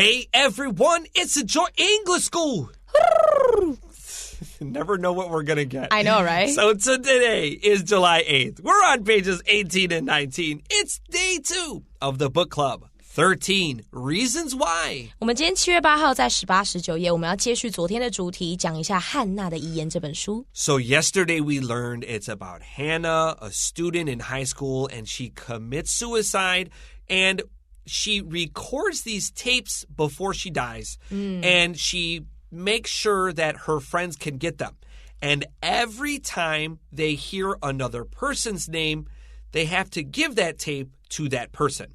Hey everyone, it's a Joy English School. Never know what we're going to get. I know, right? So today is July 8th. We're on pages 18 and 19. It's day 2 of the book club. 13 Reasons Why. 我们今天7月8号在18、19页，我们要接续昨天的主题，讲一下《汉娜的遗言》这本书。So yesterday we learned it's about Hannah, a student in high school, and she commits suicide, and she records these tapes before she dies, and she makes sure that her friends can get them. And every time they hear another person's name, they have to give that tape to that person.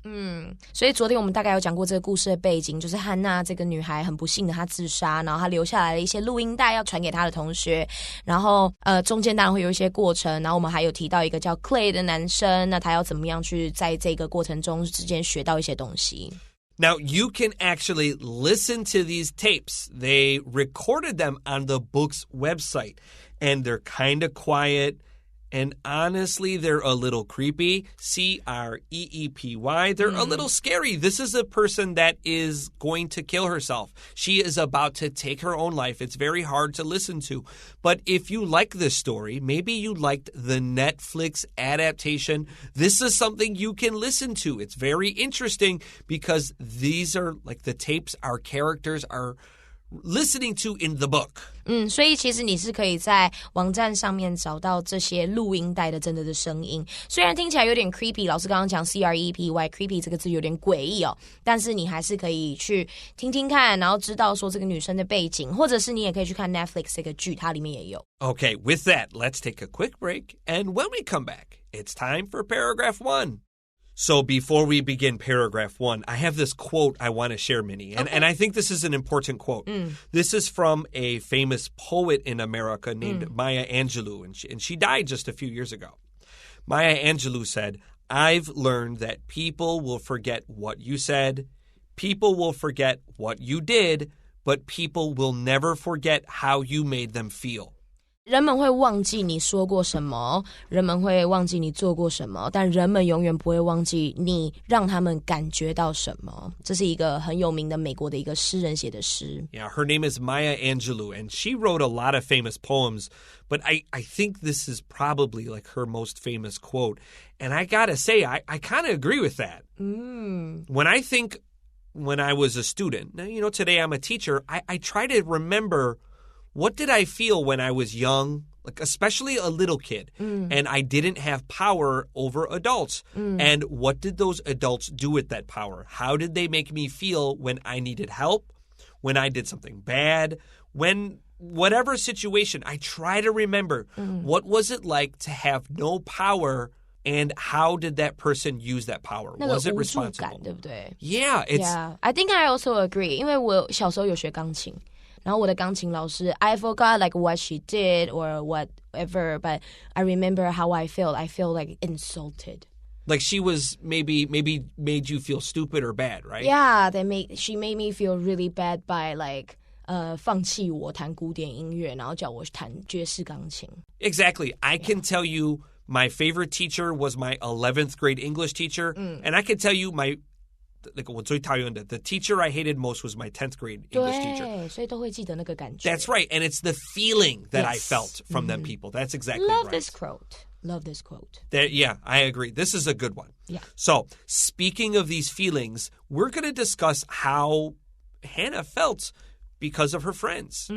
所以昨天我们大概有讲过这个故事的背景，就是汉娜这个女孩很不幸的她自杀，然后她留下来了一些录音带要传给她的同学，然后中间当然会有一些过程，然后我们还有提到一个叫 Clay 的男生，那他要怎么样去在这个过程中之间学到一些东西。Now, you can actually listen to these tapes. They recorded them on the book's website, and they're kind of quiet, and honestly, they're a little creepy. C-R-E-E-P-Y. They're a little scary. This is a person that is going to kill herself. She is about to take her own life. It's very hard to listen to. But if you like this story, maybe you liked the Netflix adaptation, this is something you can listen to. It's very interesting because these are like the tapes our characters are listening to in the book. 所以其实你是可以在网站上面找到这些录音带的真的声音，虽然听起来有点 creepy， 老师刚刚讲 C-R-E-P-Y creepy 这个字有点诡异哦，但是你还是可以去听听看，然后知道说这个女生的背景，或者是你也可以去看 Netflix 这个剧，它里面也有。Okay, with that, let's take a quick break, and when we come back, it's time for paragraph 1. So before we begin paragraph 1, I have this quote I want to share, Minnie, and I think this is an important quote. This is from a famous poet in America named Maya Angelou, and she died just a few years ago. Maya Angelou said, "I've learned that people will forget what you said, people will forget what you did, but people will never forget how you made them feel." 人们会忘记你说过什么，人们会忘记你做过什么，但人们永远不会忘记你让他们感觉到什么。这是一个很有名的美国的一个诗人写的诗。Yeah, her name is Maya Angelou, and she wrote a lot of famous poems, but I think this is probably like her most famous quote. And I gotta say, I kind of agree with that. When I think when I was a student, now, you know, today I'm a teacher, I try to remember what did I feel when I was young, like especially a little kid, and I didn't have power over adults? And what did those adults do with that power? How did they make me feel when I needed help, when I did something bad, when whatever situation? I try to remember what was it like to have no power, and how did that person use that power? Was it responsible? 对不对？ Yeah, Yeah, I think I also agree. 因为我小时候有学钢琴。然后我的钢琴老师 I forgot like what she did or whatever, but I remember how I felt. I feel like insulted. Like she was maybe made you feel stupid or bad, right? Yeah, she made me feel really bad by like 放弃我弹古典音乐，然后叫我弹爵士钢琴。Exactly. I can tell you my favorite teacher was my 11th grade English teacher, and I can tell you我最讨厌的 the teacher I hated most was my 10th grade English teacher. 对，所以都会记得那个感觉。 That's right, and it's the feeling that I felt from them people. That's exactly Love right. this quote. Love this quote. Yeah, I agree. This is a good one. Yeah. So, speaking of these feelings, we're going to discuss how Hannah felt because of her friends.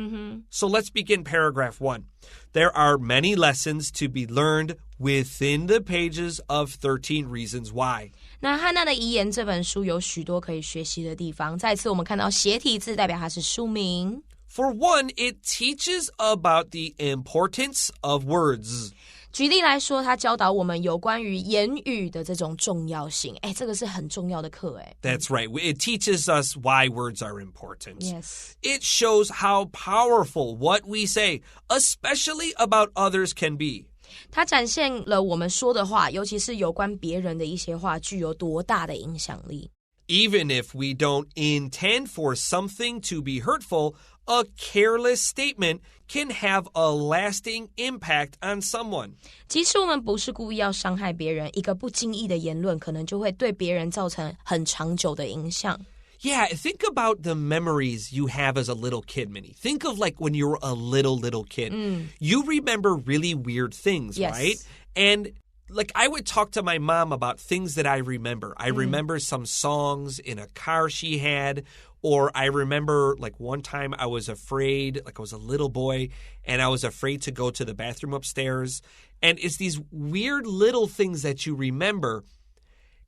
So let's begin paragraph 1. There are many lessons to be learned within the pages of 13 Reasons Why. 那汉娜的遗言这本书有许多可以学习的地方。再次我们看到斜体字代表它是书名。For one, it teaches about the importance of words. 举例来说，它教导我们有关于言语的这种重要性。这个是很重要的课。That's right. It teaches us why words are important. Yes. It shows how powerful what we say, especially about others, can be. 它展现了我们说的话，尤其是有关别人的一些话，具有多大的影响力。Even if we don't intend for something to be hurtful, a careless statement can have a lasting impact on someone. 即使我们不是故意要伤害别人，一个不经意的言论可能就会对别人造成很长久的影响。Yeah, think about the memories you have as a little kid, Minnie. Think of like when you were a little kid. You remember really weird things, yes. right? And like I would talk to my mom about things that I remember. I remember some songs in a car she had, or I remember like one time I was afraid, like I was a little boy, and I was afraid to go to the bathroom upstairs. And it's these weird little things that you remember.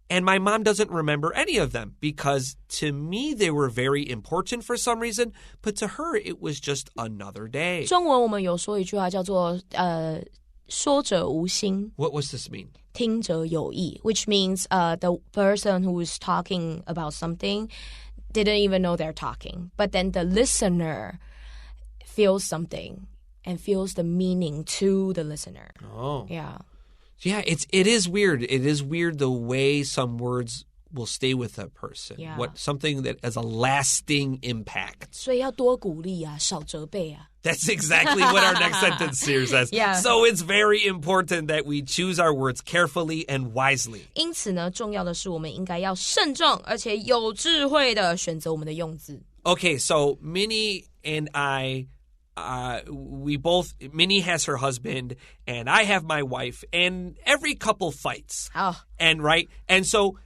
And my mom doesn't remember any of them because to me they were very important for some reason, but to her it was just another day. 中文我们有说一句话叫做说者无心 What does this mean? 听者有意 which means the person who is talking about something didn't even know they're talking. But then the listener feels something and feels the meaning to the listener. Oh. Yeah. Yeah, it is weird. It is weird the way some words will stay with a person. Yeah. Something that has a lasting impact. 所以要多鼓励啊，少责备啊。That's exactly what our next sentence here says. Yeah. So it's very important that we choose our words carefully and wisely. 因此呢，重要的是我们应该要慎重而且有智慧的选择我们的用字。Okay, so Minnie and I, Minnie has her husband and I have my wife, and every couple fights. Oh. And so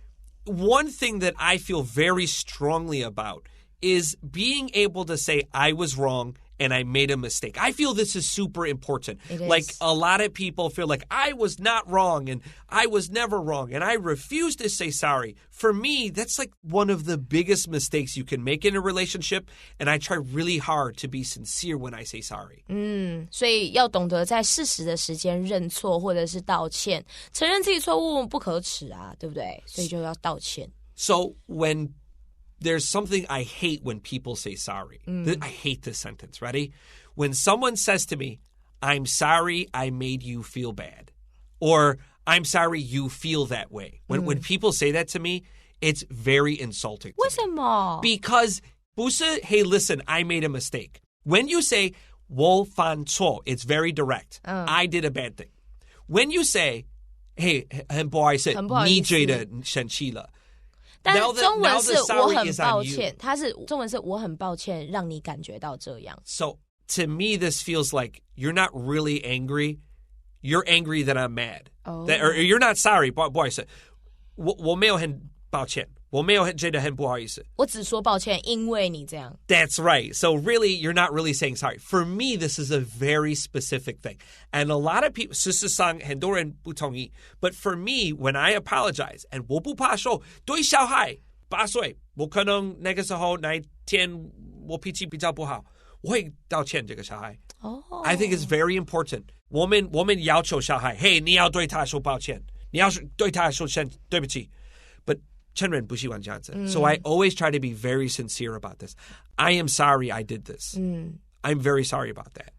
one thing that I feel very strongly about is being able to say I was wrong and I made a mistake. I feel this is super important. It is. Like a lot of people feel like I was not wrong and I was never wrong and I refuse to say sorry. For me, that's like one of the biggest mistakes you can make in a relationship, and I try really hard to be sincere when I say sorry. 所以要懂得在适时的时间认错或者是道歉，承认自己错误不可耻啊，对不对？所以就要道歉。So when there's something I hate when people say sorry. I hate this sentence. Ready? When someone says to me, I'm sorry I made you feel bad. Or I'm sorry you feel that way. When people say that to me, it's very insulting to me. 为什么？ Because 不是, hey, listen, I made a mistake. When you say 我犯错, it's very direct. I did a bad thing. When you say, hey, 很不好意思，你觉得生气了。但中文是我很抱歉，中文是我很抱歉让你感觉到这样。So to me, this feels like you're not really angry. You're angry that I'm mad. Or you're not sorry. 不好意思，我没有很抱歉，我没有觉得很不好意思。我只说抱歉，因为你这样。That's right. So really, you're not really saying sorry. For me, this is a very specific thing. And a lot of people, 事实上很多人不同意. But for me, when I apologize, and 我不怕说对小孩8岁，我可能那个时候那一天我脾气比较不好，我会道歉这个小孩。I think it's very important. 我们要求小孩，嘿，你要对他说抱歉，你要对他说对不起。But 成人不喜欢这样子。So I always try to be very sincere about this. I am sorry I did this. I'm very sorry about that.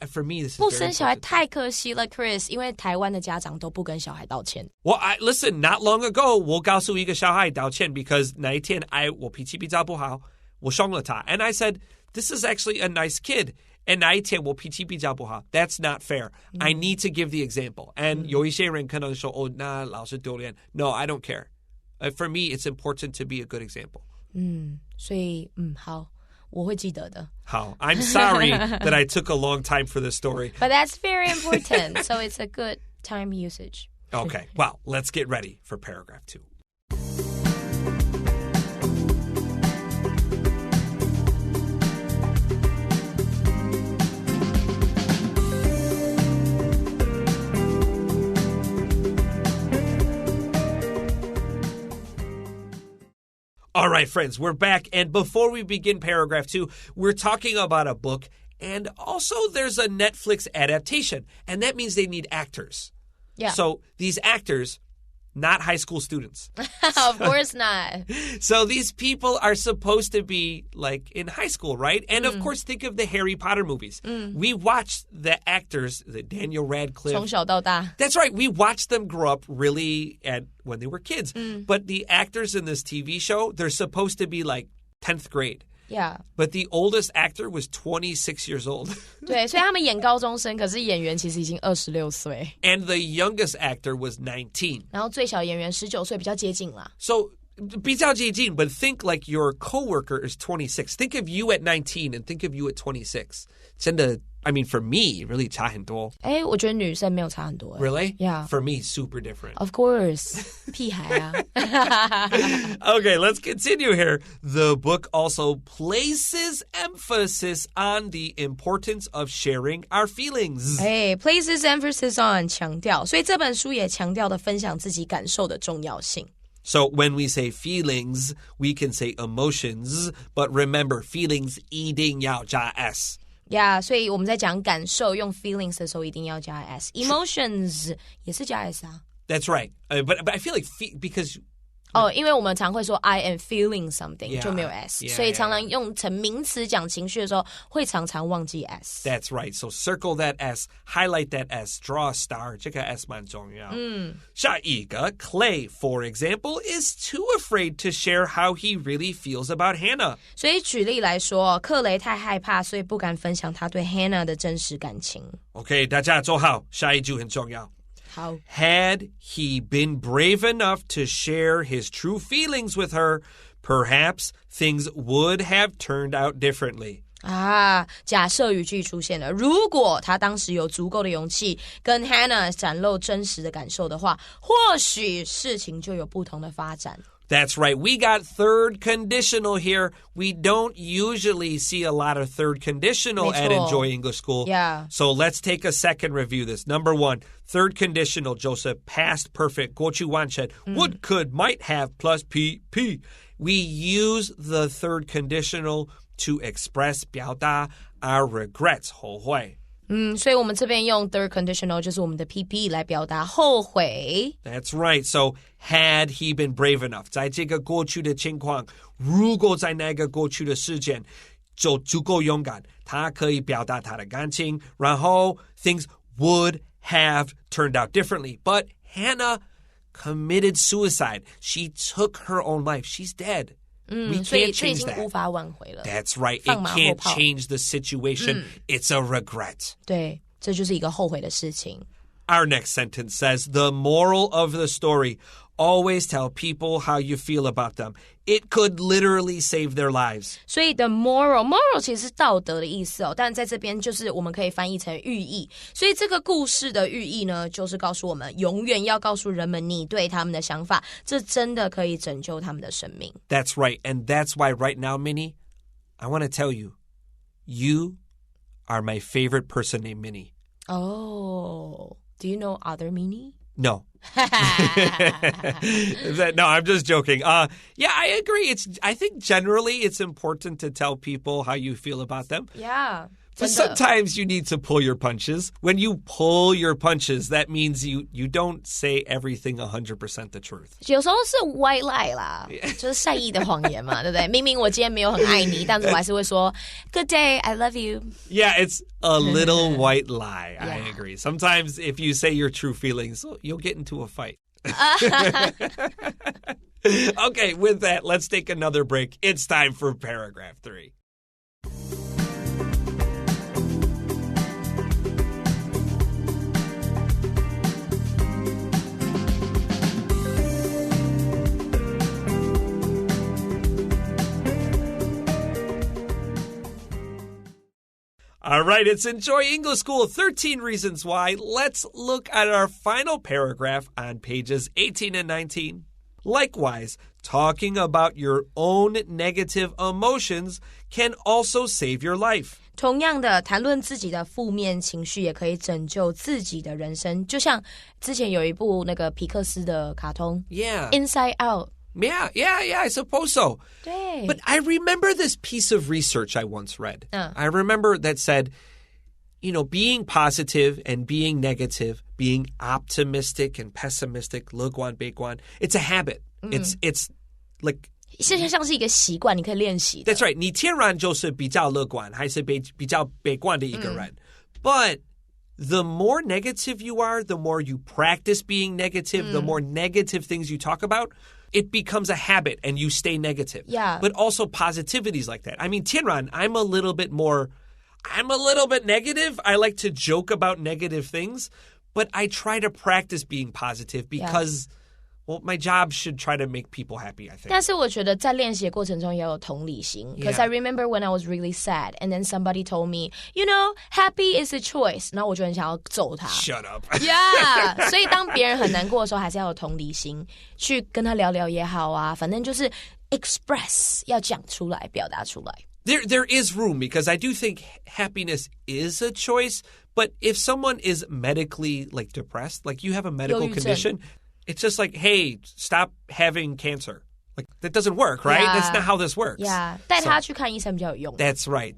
For me, this is 不生小孩太可惜了 Chris 因为台湾的家长都不跟小孩道歉。 Well, listen, not long ago, 我告诉一个小孩道歉 because 那一天我脾气比较不好，我凶了他。And I said, this is actually a nice kid. And 那一天我脾气比较不好。That's not fair. I need to give the example. And 有一些人可能说，那老师丢脸。No, I don't care. For me, it's important to be a good example. 所以好。我会记得的。好 I'm sorry that I took a long time for this story. But that's very important, so it's a good time usage. Okay, well, let's get ready for paragraph 2. All right, friends, we're back. And before we begin paragraph 2, we're talking about a book. And also there's a Netflix adaptation. And that means they need actors. Yeah. So these actors, not high school students. Of course not. So these people are supposed to be like in high school, right? And of course, think of the Harry Potter movies. We watched the actors, the Daniel Radcliffe. 从小到大. That's right. We watched them grow up really when they were kids. But the actors in this TV show, they're supposed to be like 10th grade. Yeah. But the oldest actor was 26 years old. 对，所以他们演高中生，可是演员其实已经26岁。And the youngest actor was 19. 然后最小演员19岁，比较接近啦。So 比较接近, but think like your coworker is 26. Think of you at 19 and think of you at 26. 真的, I mean, for me, really 差很多. 我觉得女生没有差很多。Really? Yeah. For me, super different. Of course. 屁孩啊。Okay, let's continue here. The book also places emphasis on the importance of sharing our feelings. Places emphasis on 强调，所以这本书也强调的分享自己感受的重要性。So when we say feelings, we can say emotions, but remember, feelings 一定要加 s. 所以我们在讲感受用 feelings 的时候一定要加 s。Emotions 也是加 s 啊。That's right. But I feel like because... 因为我们常会说 I am feeling something 就没有 s， 所以常常 yeah. 用成名词讲情绪的时候会常常忘记 s. That's right. So circle that s, highlight that s, draw a star. 这个 s 蛮重要。下一个 Clay, for example, is too afraid to share how he really feels about Hannah. 所以举例来说，克雷太害怕，所以不敢分享他对 Hannah 的真实感情。Okay, 大家坐好，下一句很重要。好 Had he been brave enough to share his true feelings with her, perhaps things would have turned out differently. 假设语句出现了，如果他当时有足够的勇气跟 Hannah 展露真实的感受的话，或许事情就有不同的发展。That's right. We got third conditional here. We don't usually see a lot of third conditional at Enjoy English School. Yeah. So let's take a second review this. Number one, third conditional, Joseph, past perfect, 过去完成, would, could, might have, plus PP. We use the third conditional to express 表达 our regrets, 后悔。所以我们这边用 third conditional 就是我们的 PP 来表达后悔。That's right. So had he been brave enough, 在这个过去的情况，如果在那个过去的事件就足够勇敢，他可以表达他的感情，然后 things would have turned out differently. But Hannah committed suicide. She took her own life. She's dead. We 所以 can't 这已 change 经 that. 无法挽回了。 That's right. It 放马后 can't 炮。 change the situation. It's a regret. 对，这就是一个后悔的事情。 Our next sentence says, the moral of the story, always tell people how you feel about them. It could literally save their lives. 所以 the moral 其实是道德的意思哦，但在这边就是我们可以翻译成寓意。所以这个故事的寓意呢，就是告诉我们永远要告诉人们你对他们的想法，这真的可以拯救他们的生命。 That's right. And that's why right now, Minnie, I want to tell you, you are my favorite person named Minnie. Oh, do you know other Minnie? No. No, I'm just joking. Yeah, I agree. I think generally it's important to tell people how you feel about them. Yeah. But sometimes you need to pull your punches. When you pull your punches, that means you don't say everything 100% the truth. 有时候是 white lie 啦，就是善意的谎言嘛，对不对？明明我今天没有很爱你，但是我还是会說 Good day, I love you. Yeah, it's a little white lie. I Yeah. agree. Sometimes if you say your true feelings, you'll get into a fight. Okay, with that, let's take another break. It's time for paragraph 3. All right, it's Enjoy English School, 13 Reasons Why. Let's look at our final paragraph on pages 18 and 19. Likewise, talking about your own negative emotions can also save your life. 同样的，谈论自己的负面情绪也可以拯救自己的人生。就像之前有一部那个皮克斯的卡通 Yeah. Inside Out。Yeah, I suppose so. 对。 But I remember this piece of research I once read. I remember that said, being positive and being negative, being optimistic and pessimistic, 乐观悲观, it's a habit. It's like 现在像是一个习惯，你可以练习的。 That's right. 你天然就是比较乐观，还是比较悲观的一个人。But the more negative you are, the more you practice being negative, the more negative things you talk about, it becomes a habit and you stay negative. Yeah. But also positivity is like that. I mean, 天然, I'm a little bit negative. I like to joke about negative things, but I try to practice being positive because well, my job should try to make people happy, I think. 但是我觉得在练习的过程中也有同理心 Because I remember when I was really sad And then somebody told me You know, happy is a choice 然后我就很想要揍他 Shut up. Yeah 所以当别人很难过的时候还是要有同理心去跟他聊聊也好啊反正就是 express 要讲出来表达出来 There is room because I do think happiness is a choice, but if someone is medically like depressed, like you have a medical condition, it's just like, hey, stop having cancer. Like that doesn't work, right? Yeah. That's not how this works. Yeah, 带他去看医生比较有用 That's right.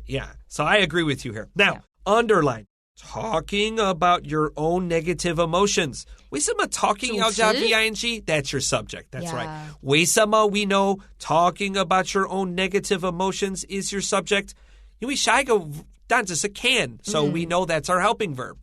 Yeah. So I agree with you here. Now, underline. Talking about your own negative emotions. 为什么 talking 要加 VING? That's your subject. That's right. 为什么 we know talking about your own negative emotions is your subject? 因为下一个单字是 can, so we know that's our helping verb.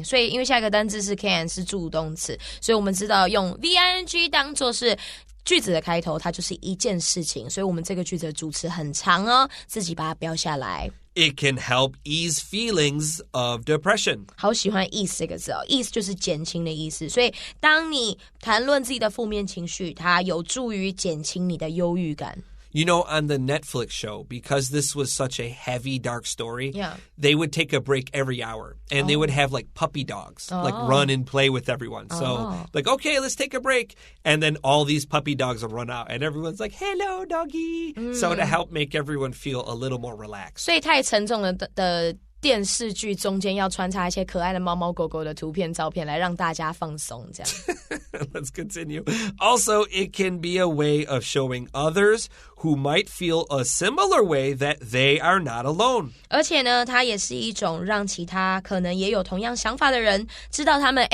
所以因为下一个单字是 can 是助动词，所以我们知道用 VING 当作是句子的开头，它就是一件事情，所以我们这个句子的主词很长哦，自己把它标下来。It can help ease feelings of depression. 好喜欢 ease 这个字哦 ease 就是减轻的意思，所以当你谈论自己的负面情绪，它有助于减轻你的忧郁感。You know, on the Netflix show, because this was such a heavy, dark story, they would take a break every hour. And they would have, like, puppy dogs, like, run and play with everyone. So, like, okay, let's take a break. And then all these puppy dogs will run out. And everyone's like, hello, doggy. So to help make everyone feel a little more relaxed. 所以太沉重的电视剧中间要穿插一些可爱的猫猫狗狗的图片照片来让大家放松这样 Let's continue. Also, it can be a way of showing others who might feel a similar way that they are not alone. 而且呢它也是一种让其他可能也有同样想法的人知道他们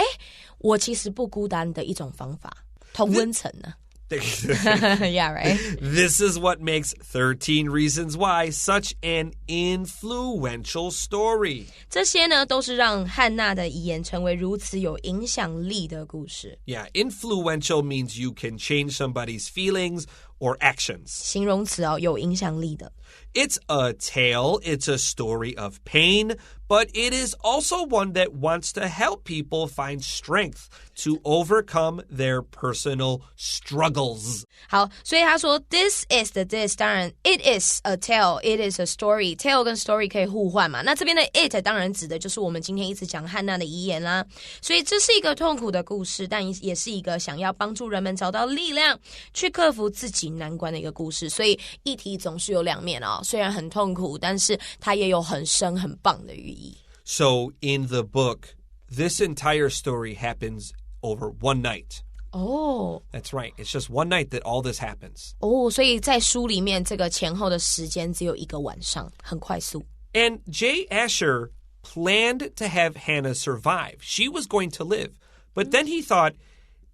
我其实不孤单的一种方法同温层呢Yeah, right? This is what makes 13 Reasons Why such an influential story. 这些呢都是让汉娜的遗言成为如此有影响力的故事 Yeah, influential means you can change somebody's feelings or actions. 形容词哦，有影响力的 It's a tale, it's a story of pain, but it is also one that wants to help people find strength to overcome their personal struggles. 好，所以他说 This is the this 当然 It is a tale, it is a story Tale 跟 story 可以互换嘛那这边的 it 当然指的就是我们今天一直讲汉娜的遗言啦所以这是一个痛苦的故事但也是一个想要帮助人们找到力量去克服自己难关的一个故事所以议题总是有两面哦虽然很痛苦但是它也有很深很棒的寓意 So in the book, this entire story happens over one night. Oh. That's right. It's just one night that all this happens. 所以在书里面这个前后的时间只有一个晚上很快速 And Jay Asher planned to have Hannah survive. She was going to live. But then he thought,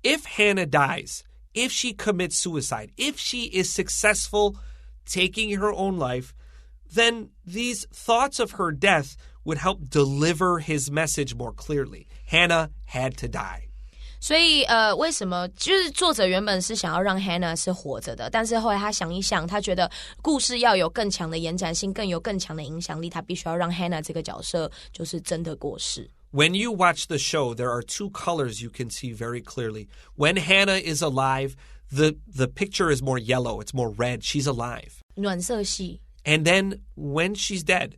if Hannah dies, if she commits suicide, if she is successful taking her own life, then these thoughts of her death would help deliver his message more clearly. Hannah had to die. 所以为什么就是作者原本是想要让 Hannah 是活着的但是后来他想一想他觉得故事要有更强的延展性更有更强的影响力他必须要让 Hannah 这个角色就是真的过世 When you watch the show, there are two colors you can see very clearly. When Hannah is alive, the picture is more yellow. It's more red. She's alive. 暖色系 And then when she's dead,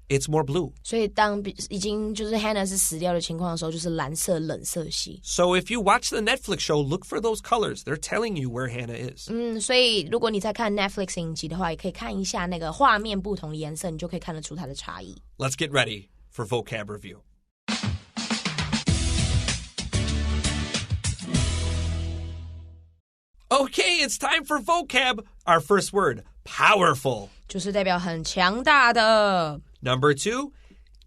it's more blue. 所以当已经就是 Hannah 是死掉的情况的时候就是蓝色冷色系 So if you watch the Netflix show, look for those colors. They're telling you where Hannah is. 所以如果你在看 Netflix 影集的话也可以看一下那个画面不同的颜色你就可以看得出它的差异 Let's get ready for vocab review. Okay, it's time for vocab. Our first word, powerful. 就是代表很强大的 Number 2,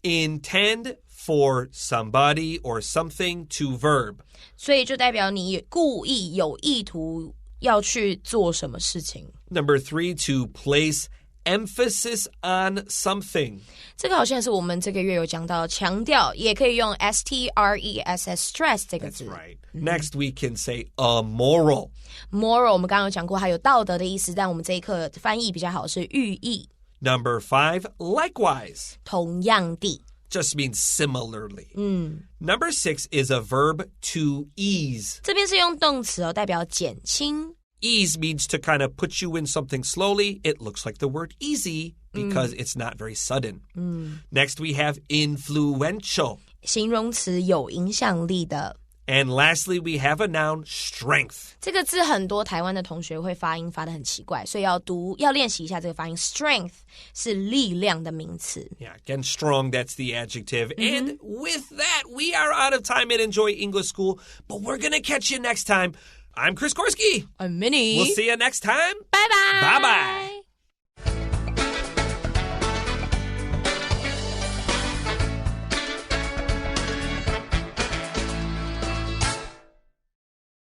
intend for somebody or something to verb. 所以就代表你故意有意图要去做什么事情 Number 3, to place emphasis on something. 这个好像是我们这个月有讲到强调也可以用 stress stress 这个 That's 字 right. Next, we can say moral. moral 我们刚刚有讲过还有道德的意思但我们这一课翻译比较好是寓意 Number 5, likewise. 同样地 just means similarly. Number 6 is a verb to ease. 这边是用动词代表减轻。Ease means to kind of put you in something slowly. It looks like the word easy because it's not very sudden. Next, we have influential. 形容词有影响力的。And lastly, we have a noun, strength. 这个字很多台湾的同学会发音发得很奇怪，所以要练习一下这个发音。Strength 是力量的名词。Yeah, again, strong, that's the adjective. And with that, we are out of time at Enjoy English School, but we're going to catch you next time. I'm Chris Gorski. I'm Minnie. We'll see you next time. Bye-bye. Bye-bye.